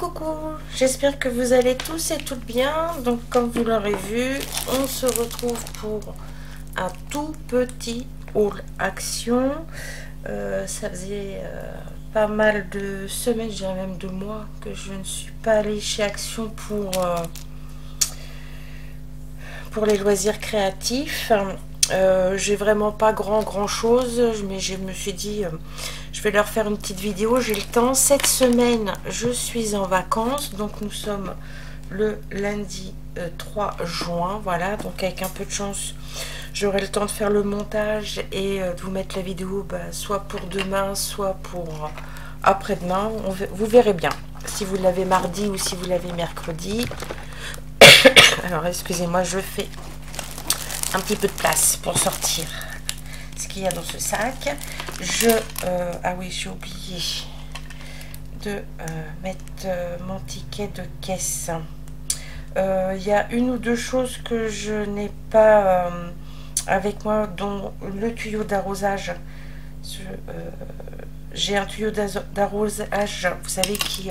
coucou, j'espère que vous allez tous et toutes bien. Donc comme vous l'aurez vu, on se retrouve pour un tout petit haul action. Ça faisait pas mal de semaines, je dirais même de mois, que je ne suis pas allée chez Action pour les loisirs créatifs. J'ai vraiment pas grand chose, mais je me suis dit je vais leur faire une petite vidéo. J'ai le temps. Cette semaine je suis en vacances, donc nous sommes le lundi 3 juin, voilà, donc avec un peu de chance j'aurai le temps de faire le montage et de vous mettre la vidéo soit pour demain, soit pour après-demain. Vous verrez bien si vous l'avez mardi ou si vous l'avez mercredi. Alors excusez-moi, je fais un petit peu de place pour sortir ce qu'il y a dans ce sac. Ah oui, j'ai oublié de mettre mon ticket de caisse. Il y a une ou deux choses que je n'ai pas avec moi, dont le tuyau d'arrosage. J'ai un tuyau d'arrosage, vous savez, qui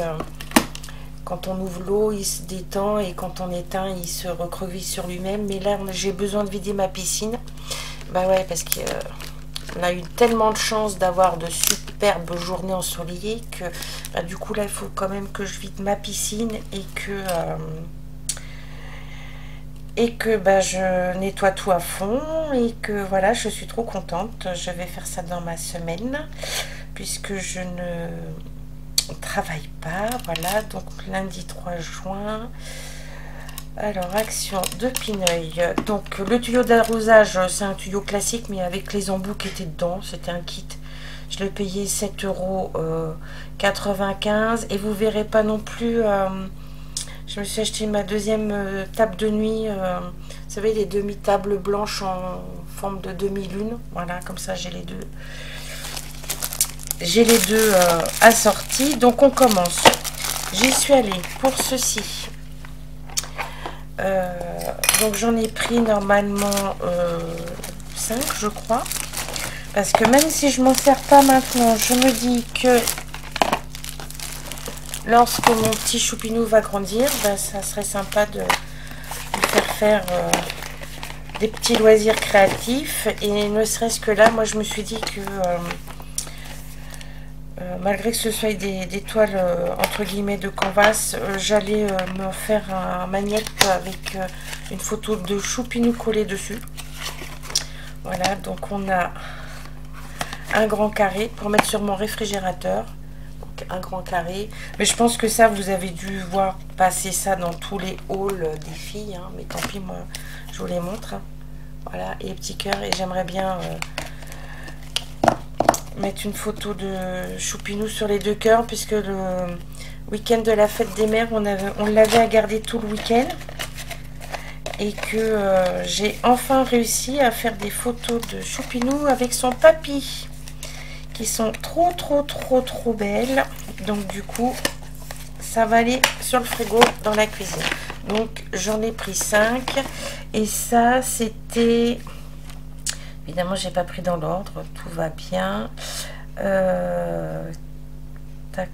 quand on ouvre l'eau il se détend et quand on éteint il se recreville sur lui-même. Mais là j'ai besoin de vider ma piscine, bah ouais, parce que on a eu tellement de chance d'avoir de superbes journées ensoleillées que du coup là il faut quand même que je vide ma piscine et que je nettoie tout à fond, et que voilà, je suis trop contente. Je vais faire ça dans ma semaine puisque je ne travaille pas. Voilà, donc lundi 3 juin. Alors action de Pineuil. Donc le tuyau d'arrosage, c'est un tuyau classique mais avec les embouts qui étaient dedans. C'était un kit, je l'ai payé 7,95 €. Et vous verrez pas non plus, je me suis acheté ma deuxième table de nuit, vous savez, les demi-tables blanches en forme de demi-lune. Voilà, comme ça j'ai les deux. J'ai les deux assortis. Donc on commence. J'y suis allée pour ceci. Donc j'en ai pris normalement 5, je crois. Parce que même si je m'en sers pas maintenant, je me dis que lorsque mon petit choupinou va grandir, ça serait sympa de lui faire des petits loisirs créatifs. Et ne serait-ce que là, moi je me suis dit que malgré que ce soit des toiles entre guillemets de canvas, j'allais me faire un magnète avec une photo de choupinou collée dessus. Voilà, donc on a un grand carré pour mettre sur mon réfrigérateur. Donc un grand carré, mais je pense que ça vous avez dû voir passer ça dans tous les hauls des filles, hein, mais tant pis, moi je vous les montre. Voilà, et les petits cœurs. Et j'aimerais bien mettre une photo de choupinou sur les deux cœurs, puisque le week-end de la fête des mères on l'avait à garder tout le week-end, et que j'ai enfin réussi à faire des photos de choupinou avec son papy, qui sont trop belles. Donc du coup ça va aller sur le frigo dans la cuisine. Donc j'en ai pris 5, et ça c'était... Évidemment, j'ai pas pris dans l'ordre, tout va bien. Tac,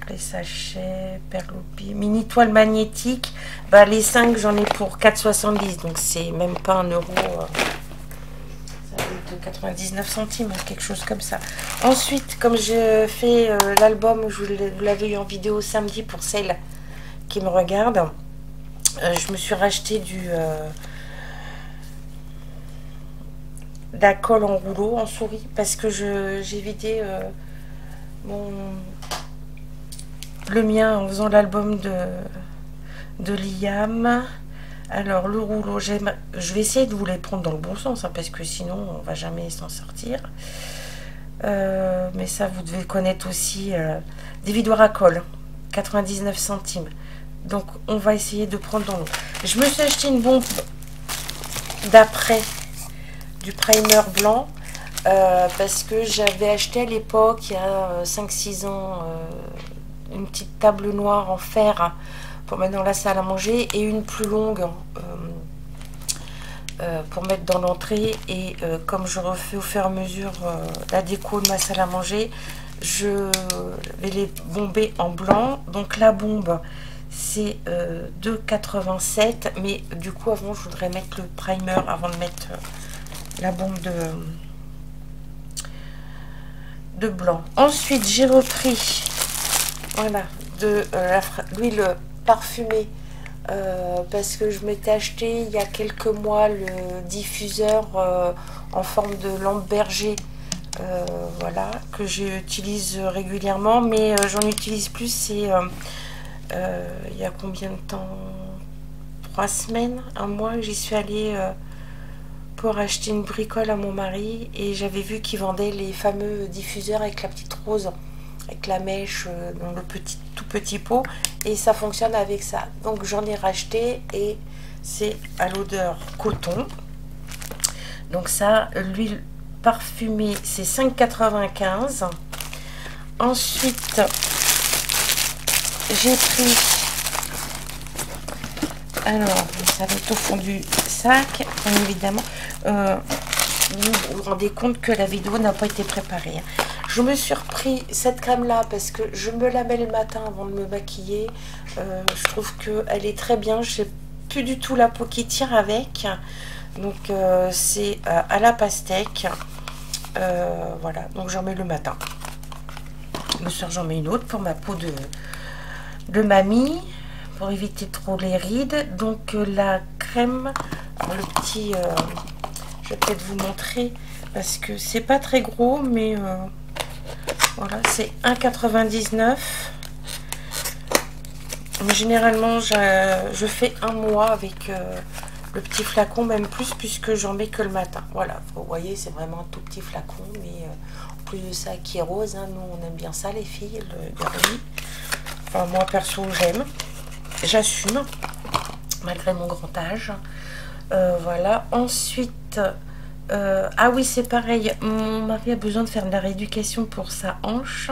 les sachets, perloupi, mini toile magnétique. Les 5, j'en ai pour 4,70 €, donc c'est même pas 1 €. Ça va être 99 centimes, quelque chose comme ça. Ensuite, comme je fais l'album, vous l'avez eu en vidéo samedi pour celles qui me regardent, je me suis racheté de la colle en rouleau, en souris, parce que j'ai vidé le mien en faisant l'album de Liam. Alors le rouleau, je vais essayer de vous les prendre dans le bon sens, hein, parce que sinon on va jamais s'en sortir. Mais ça vous devez connaître aussi, des vidoirs à colle, 99 centimes. Donc on va essayer de prendre dans l'eau. Je me suis acheté une bombe d'après du primer blanc, parce que j'avais acheté à l'époque, il y a 5-6 ans, une petite table noire en fer pour mettre dans la salle à manger, et une plus longue pour mettre dans l'entrée. Et comme je refais au fur et à mesure la déco de ma salle à manger, je vais les bomber en blanc. Donc la bombe, c'est 2,87, mais du coup avant je voudrais mettre le primer avant de mettre la bombe de blanc. Ensuite j'ai repris, voilà, de l'huile parfumée, parce que je m'étais acheté il y a quelques mois le diffuseur en forme de lampe berger, voilà, que j'utilise régulièrement, mais j'en utilise plus. C'est il y a combien de temps, 3 semaines, un mois, j'y suis allée pour acheter une bricole à mon mari, et j'avais vu qu'ils vendaient les fameux diffuseurs avec la petite rose, avec la mèche dans le tout petit pot, et ça fonctionne avec ça. Donc j'en ai racheté et c'est à l'odeur coton. Donc ça, l'huile parfumée, c'est 5,95. Ensuite j'ai pris, alors ça va être au fond du sac, bien évidemment. Vous vous rendez compte que la vidéo n'a pas été préparée. Je me suis repris cette crème là parce que je me la mets le matin avant de me maquiller. Je trouve qu'elle est très bien. Je n'ai plus du tout la peau qui tire avec. Donc c'est à la pastèque. Voilà, donc j'en mets le matin. Le soir j'en mets une autre pour ma peau de mamie, pour éviter trop les rides. Donc la crème, alors le petit, je vais peut-être vous montrer parce que c'est pas très gros, mais voilà, c'est 1,99. Mais généralement je fais un mois avec le petit flacon, même plus, puisque j'en mets que le matin. Voilà, vous voyez, c'est vraiment un tout petit flacon, mais en plus de ça qui est rose, hein, nous on aime bien ça les filles, le garni. Enfin moi perso j'aime, j'assume malgré mon grand âge. Voilà, ensuite ah oui, c'est pareil, mon mari a besoin de faire de la rééducation pour sa hanche.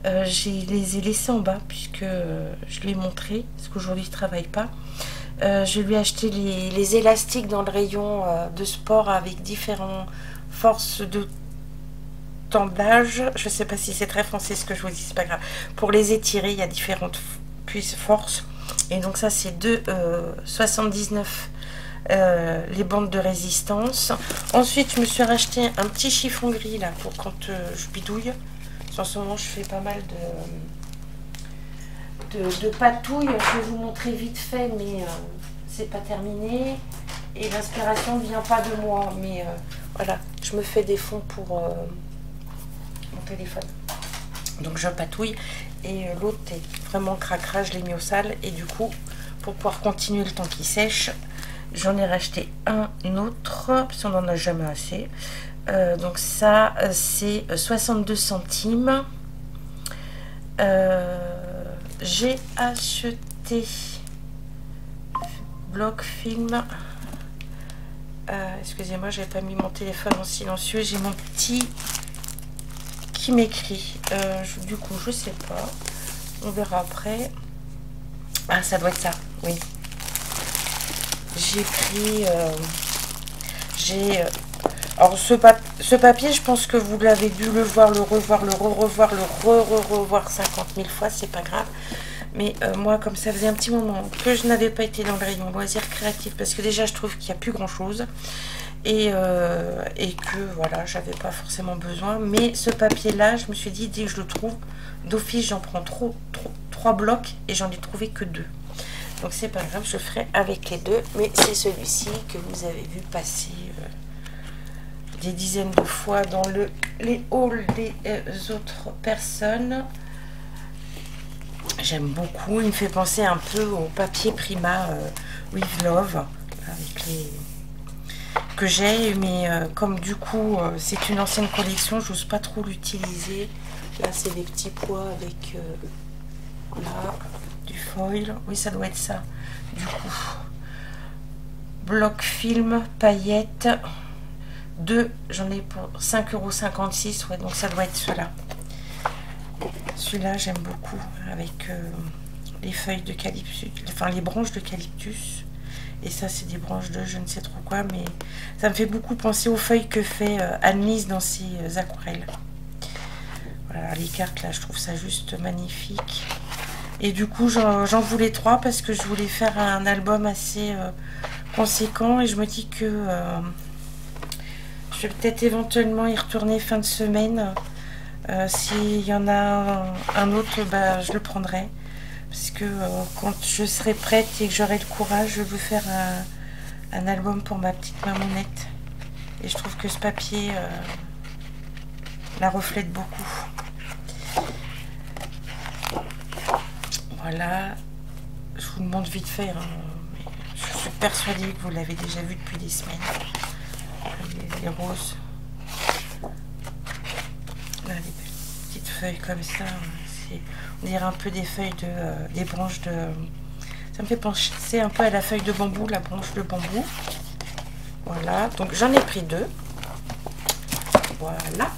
Je les ai laissés en bas puisque je lui ai montré, parce qu'aujourd'hui je travaille pas. Je lui ai acheté les élastiques dans le rayon de sport avec différentes forces de tendage. Je sais pas si c'est très français ce que je vous dis, c'est pas grave. Pour les étirer, il y a différentes forces. Et donc ça c'est 2,79 les bandes de résistance. Ensuite je me suis racheté un petit chiffon gris là pour quand je bidouille. En ce moment je fais pas mal de patouille. Je vais vous montrer vite fait, mais c'est pas terminé et l'inspiration vient pas de moi, mais voilà, je me fais des fonds pour mon téléphone, donc je patouille. Et l'autre est vraiment cracra, je l'ai mis au sale, et du coup pour pouvoir continuer le temps qu'il sèche, j'en ai racheté un autre parce qu'on n'en a jamais assez. Donc ça c'est 62 centimes. J'ai acheté bloc film. Excusez-moi, j'avais pas mis mon téléphone en silencieux. J'ai mon petit qui m'écrit. Du coup, je sais pas. On verra après. Ah, ça doit être ça. Oui. J'ai pris. Alors ce papier, je pense que vous l'avez dû le voir, le revoir, le revoir, le revoir 50 000 fois, c'est pas grave. Mais moi, comme ça faisait un petit moment que je n'avais pas été dans le rayon loisirs créatifs, parce que déjà je trouve qu'il n'y a plus grand chose, et que voilà, j'avais pas forcément besoin. Mais ce papier là, je me suis dit, dès que je le trouve d'office, j'en prends 3 blocs, et j'en ai trouvé que 2. Donc c'est pas grave, je ferai avec les 2, mais c'est celui-ci que vous avez vu passer des dizaines de fois dans les hauls des autres personnes. J'aime beaucoup, il me fait penser un peu au papier Prima With Love avec les que j'ai, mais comme du coup c'est une ancienne collection, j'ose pas trop l'utiliser. Là c'est des petits pois avec là du foil, oui ça doit être ça. Du coup bloc film paillettes 2, j'en ai pour 5,56 €, ouais, donc ça doit être cela. Celui-là j'aime beaucoup avec les feuilles d'eucalyptus, enfin les branches d'eucalyptus, et ça c'est des branches de je ne sais trop quoi, mais ça me fait beaucoup penser aux feuilles que fait Anne-Lise dans ses aquarelles. Voilà, les cartes là, je trouve ça juste magnifique. Et du coup, j'en voulais 3 parce que je voulais faire un album assez conséquent. Et je me dis que je vais peut-être éventuellement y retourner fin de semaine. S'il y en a un autre, bah, je le prendrai. Parce que quand je serai prête et que j'aurai le courage, je veux faire un album pour ma petite mamounette. Et je trouve que ce papier la reflète beaucoup. Voilà, je vous le montre vite fait, hein, mais je suis persuadée que vous l'avez déjà vu depuis des semaines. Les roses, là, les petites feuilles comme ça, on dirait un peu des feuilles des branches de... Ça me fait penser un peu à la feuille de bambou, la branche de bambou. Voilà, donc j'en ai pris 2. Voilà.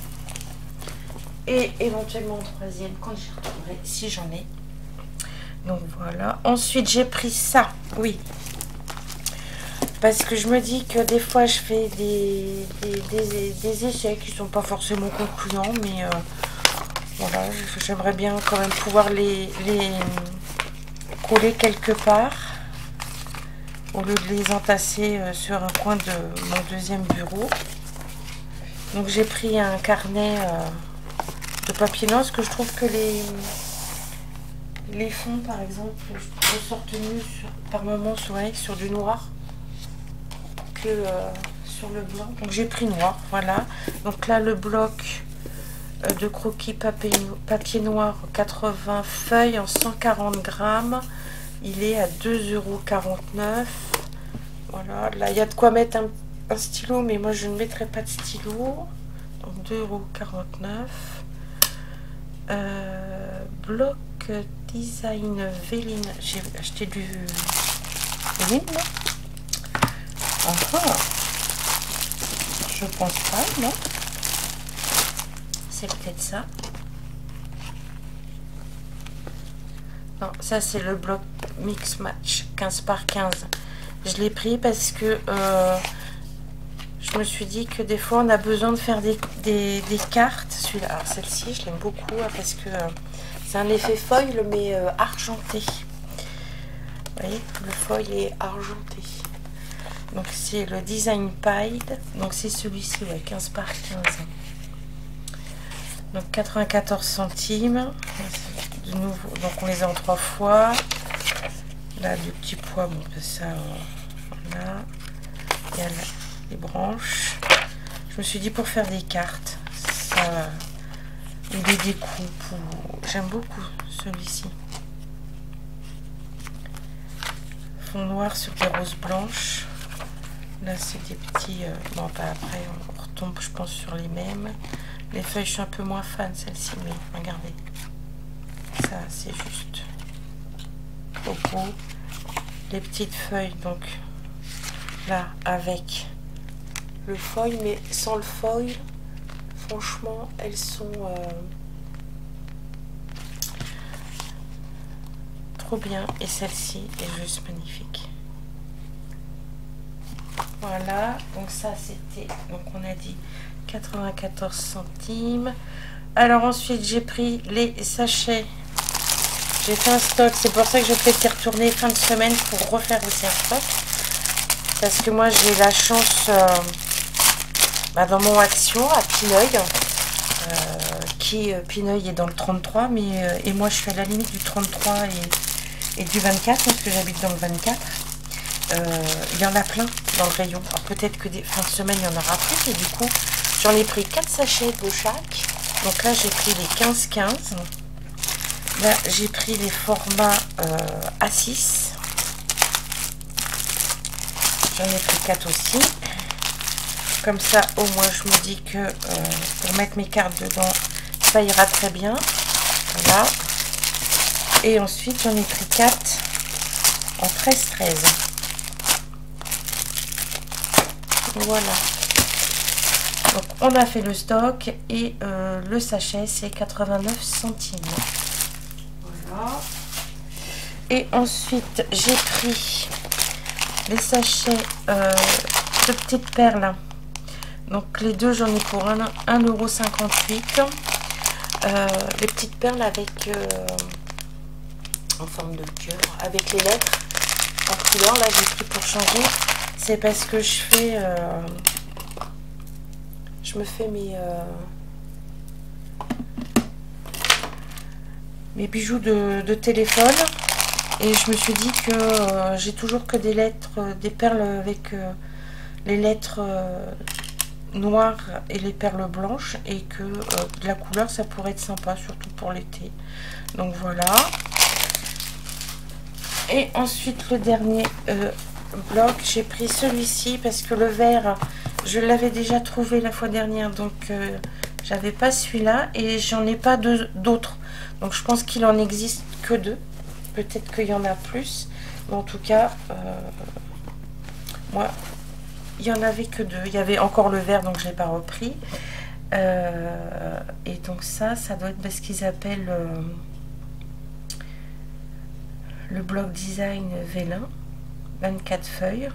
Et éventuellement un 3e quand j'y retournerai, si j'en ai. Donc voilà. Ensuite, j'ai pris ça. Oui. Parce que je me dis que des fois, je fais des essais qui ne sont pas forcément concluants. Mais voilà, j'aimerais bien quand même pouvoir les coller quelque part. Au lieu de les entasser sur un coin de mon 2e bureau. Donc j'ai pris un carnet de papier noir. Parce que je trouve que les fonds, par exemple, ressortent mieux par moments sur du noir que sur le blanc. Donc j'ai pris noir, voilà. Donc là, le bloc de croquis papier noir 80 feuilles en 140 grammes. Il est à 2,49 €. Voilà, là, il y a de quoi mettre un stylo, mais moi, je ne mettrai pas de stylo. Donc 2,49 €. Bloc design Véline. J'ai acheté du Véline. Enfin, je pense pas, non. C'est peut-être ça. Non, ça c'est le bloc Mix Match 15 par 15. Je l'ai pris parce que je me suis dit que des fois on a besoin de faire des cartes. Celui-là, alors celle-ci, je l'aime beaucoup parce que c'est un effet foil mais argenté. Vous voyez, le foil est argenté. Donc c'est le Design Pied. Donc c'est celui-ci, ouais, 15 par 15. Donc 94 centimes. De nouveau, donc on les a en 3 fois. Là, du petit pois, bon, ça, voilà. Il y a là, les branches. Je me suis dit pour faire des cartes, ça, ou des découpes. J'aime beaucoup celui-ci. Fond noir sur des roses blanches. Là, c'est des petits... bon, pas après, on retombe, je pense, sur les mêmes. Les feuilles, je suis un peu moins fan, celle-ci, mais regardez. Ça, c'est juste trop beau. Les petites feuilles, donc, là, avec le foil, mais sans le foil, franchement, elles sont trop bien. Et celle-ci est juste magnifique. Voilà, donc ça c'était, donc on a dit 94 centimes. Alors ensuite j'ai pris les sachets. J'ai fait un stock, c'est pour ça que je vais peut-être y retourner fin de semaine pour refaire aussi un stock. Parce que moi j'ai la chance dans mon action à Pineuil, Pineuil est dans le 33, mais et moi je suis à la limite du 33 et du 24 parce que j'habite dans le 24. Il y en a plein dans le rayon. Alors peut-être que des fins de semaine il y en aura plus, et du coup j'en ai pris 4 sachets de chaque. Donc là j'ai pris les 15-15. Là j'ai pris les formats A6. J'en ai pris 4 aussi. Comme ça au moins je me dis que pour mettre mes cartes dedans ça ira très bien. Voilà. Et ensuite j'en ai pris 4 en 13-13. Voilà. Donc on a fait le stock et le sachet c'est 89 centimes. Voilà. Et ensuite j'ai pris les sachets de petites perles. Donc les deux j'en ai pour 1,58 €. les petites perles avec en forme de cœur, avec les lettres en couleur. Là j'ai pris pour changer, c'est parce que je me fais mes bijoux de téléphone, et je me suis dit que j'ai toujours que des lettres, des perles avec les lettres noires et les perles blanches, et que de la couleur ça pourrait être sympa, surtout pour l'été. Donc voilà. Et ensuite le dernier bloc, j'ai pris celui-ci parce que le vert je l'avais déjà trouvé la fois dernière, donc j'avais pas celui-là et j'en ai pas d'autres, donc je pense qu'il en existe que 2, peut-être qu'il y en a plus, mais en tout cas moi il y en avait que 2. Il y avait encore le vert, donc je l'ai pas repris, et donc ça doit être ce qu'ils appellent le bloc design vélin, 24 feuilles,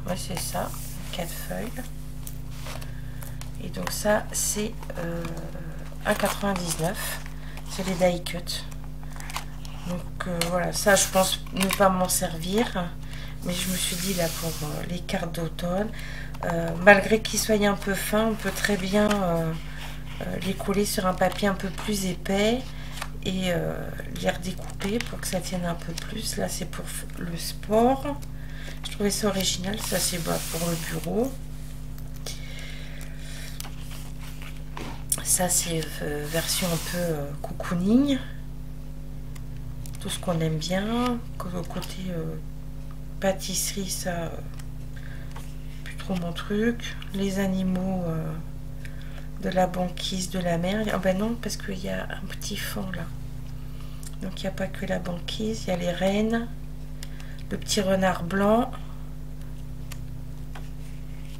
ouais c'est ça, 4 feuilles. Et donc ça c'est 1,99, c'est les die cut. Donc voilà, ça je pense ne pas m'en servir, mais je me suis dit là pour les cartes d'automne, malgré qu'ils soient un peu fins, on peut très bien les coller sur un papier un peu plus épais et les redécouper pour que ça tienne un peu plus. Là c'est pour le sport, je trouvais ça original. Ça c'est pour le bureau. Ça c'est version un peu cocooning, tout ce qu'on aime bien. Côté pâtisserie, ça plus trop mon truc. Les animaux de la banquise de la mer, ah ben non, parce qu'il y a un petit fond là, donc il n'y a pas que la banquise, il y a les rennes, le petit renard blanc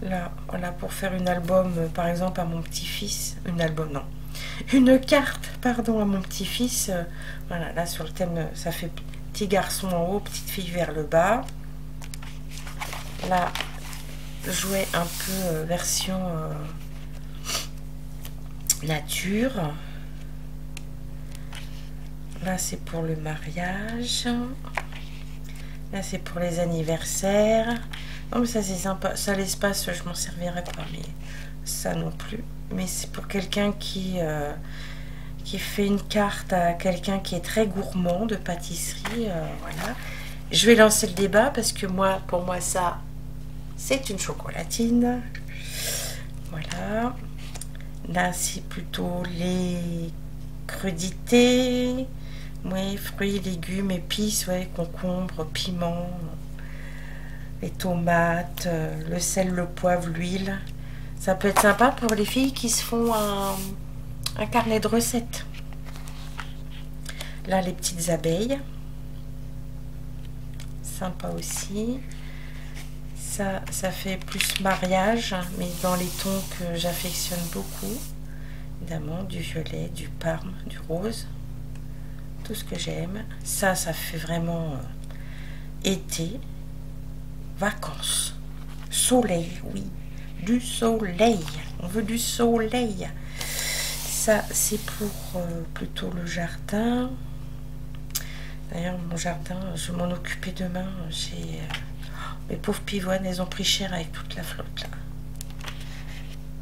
là, voilà, pour faire une album par exemple à mon petit-fils, une carte pardon à mon petit-fils, voilà, là sur le thème, ça fait petit garçon en haut, petite fille vers le bas. Là jouet un peu version nature. Là c'est pour le mariage, là c'est pour les anniversaires. Non mais ça c'est sympa, ça l'espace je m'en servirai pas, mais ça non plus. Mais c'est pour quelqu'un qui fait une carte à quelqu'un qui est très gourmand de pâtisserie, voilà. Je vais lancer le débat parce que moi, pour moi ça c'est une chocolatine, voilà. Là c'est plutôt les crudités, oui, fruits, légumes, épices, ouais, concombre, piment, les tomates, le sel, le poivre, l'huile. Ça peut être sympa pour les filles qui se font un carnet de recettes. Là les petites abeilles, sympa aussi. Ça fait plus mariage, mais dans les tons que j'affectionne beaucoup, évidemment, du violet, du parme, du rose, tout ce que j'aime. Ça fait vraiment été, vacances, soleil, oui, du soleil, on veut du soleil. Ça c'est pour plutôt le jardin. D'ailleurs mon jardin, je vais m'en occuper demain. J'ai mes pauvres pivoines, elles ont pris cher avec toute la flotte là.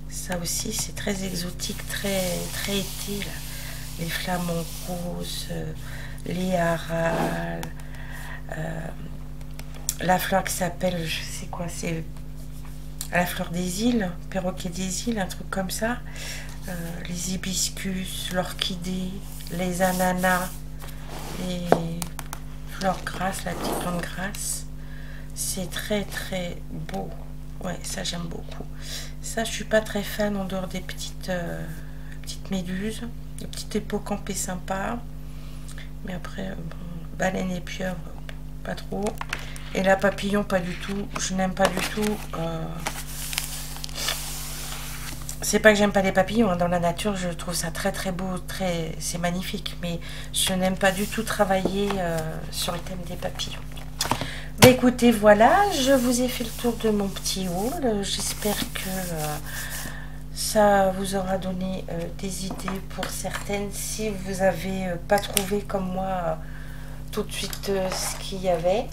Ça aussi c'est très exotique, très été là. Les flamants roses, les harals, la fleur qui s'appelle, je sais quoi, c'est la fleur des îles, perroquet des îles, un truc comme ça. Les hibiscus, l'orchidée, les ananas, les fleurs grasses, la petite plante grasse. C'est très beau. Ouais, ça j'aime beaucoup. Ça je suis pas très fan en dehors des petites méduses, des petites hippocampes sympas. Mais après, bon, baleine et pieuvre, pas trop. Et la papillon, pas du tout. Je n'aime pas du tout. C'est pas que j'aime pas les papillons, hein. Dans la nature, je trouve ça très beau, c'est magnifique. Mais je n'aime pas du tout travailler sur le thème des papillons. Bah, écoutez, voilà, je vous ai fait le tour de mon petit haul. J'espère que Ça vous aura donné des idées pour certaines si vous n'avez pas trouvé comme moi tout de suite ce qu'il y avait.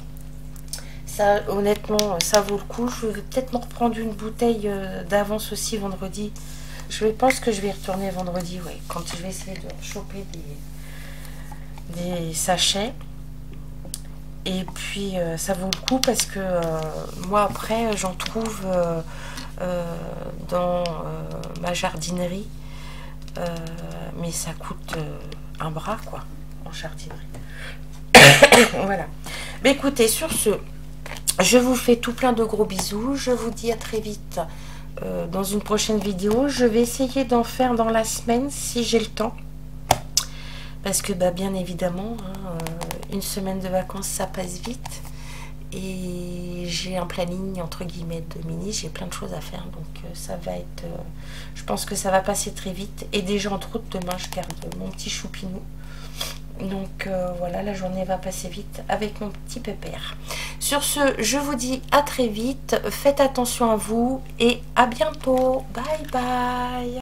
Ça, honnêtement, ça vaut le coup. Je vais peut-être me reprendre une bouteille d'avance aussi vendredi. Je pense que je vais y retourner vendredi, ouais, quand je vais essayer de choper des sachets. Et puis ça vaut le coup parce que moi après j'en trouve dans ma jardinerie, mais ça coûte un bras quoi en jardinerie. Voilà. Mais écoutez, sur ce, je vous fais tout plein de gros bisous. Je vous dis à très vite dans une prochaine vidéo. Je vais essayer d'en faire dans la semaine si j'ai le temps. Parce que bah, bien évidemment, hein, une semaine de vacances, ça passe vite. Et j'ai un planning entre guillemets de mini. J'ai plein de choses à faire. Donc ça va être... je pense que ça va passer très vite. Et déjà entre autres, demain, je garde mon petit choupinou. Donc voilà, la journée va passer vite avec mon petit pépère. Sur ce, je vous dis à très vite. Faites attention à vous et à bientôt. Bye bye.